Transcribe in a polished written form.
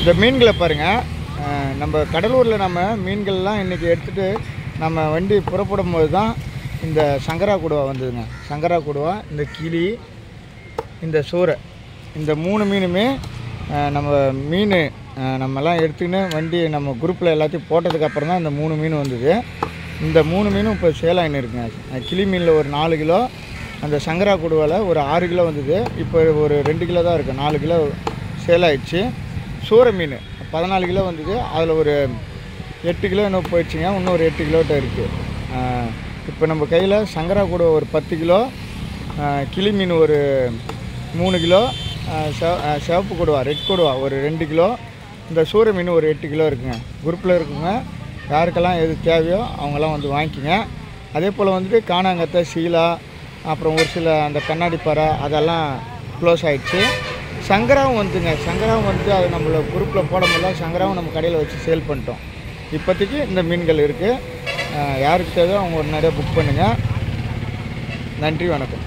இந்த மீன்களை பாருங்கள், நம்ம கடலூரில் நம்ம மீன்கள்லாம் இன்றைக்கி எடுத்துகிட்டு நம்ம வண்டி புறப்படும் போது தான் இந்த சங்கரா கொடுவா வந்ததுங்க. சங்கரா கொடுவா, இந்த கிளி, இந்த சூரை, இந்த 3 மீனுமே நம்ம மீன் நம்மலாம் எடுத்துக்கின்னு வண்டி நம்ம குரூப்பில் எல்லாத்தையும் போட்டதுக்கப்புறம் தான் இந்த 3 மீன் வந்தது. இந்த 3 மீனும் இப்போ சேல் ஆகின்னு இருக்குங்க. கிளி மீனில் ஒரு 4 கிலோ, அந்த சங்கரா கொடுவாவில் ஒரு 6 கிலோ வந்தது. இப்போ ஒரு 2 கிலோ தான் இருக்குது, 4 கிலோ சேல் ஆகிடுச்சு. சூரை மீன் 14 கிலோ வந்தது, அதில் ஒரு 8 கிலோ இன்னும் போயிடுச்சுங்க. இன்னும் ஒரு 8 கிலோட்ட இருக்குது. இப்போ நம்ம கையில் சங்கரா கொடுவா ஒரு 10 கிலோ, கிளி மீன் ஒரு 3 கிலோ, சிவப்பு கொடுவா ரெட் கொடுவா ஒரு 2 கிலோ, இந்த சூரை மீன் ஒரு 8 கிலோ இருக்குங்க. குரூப்பில் இருக்குங்க. யாருக்கெல்லாம் எது தேவையோ அவங்கெல்லாம் வந்து வாங்கிக்கோங்க. அதே போல் வந்துட்டு காணாங்கத்தை, சீலா, அப்புறம் ஒரு சில அந்த கண்ணாடி பாறை அதெல்லாம் க்ளோஸ் ஆகிடுச்சு. சங்கராவும் வந்துங்க. சங்கராவும் வந்து அது நம்மள குரூப்பில் போட முடியல. சங்கராவும் நம்ம கடையில் வச்சு சேல் பண்ணிட்டோம். இப்போதைக்கு இந்த மீன்கள் இருக்குது. யாருக்கு தேவையோ அவங்க ஒரு நிறைய புக் பண்ணுங்கள். நன்றி, வணக்கம்.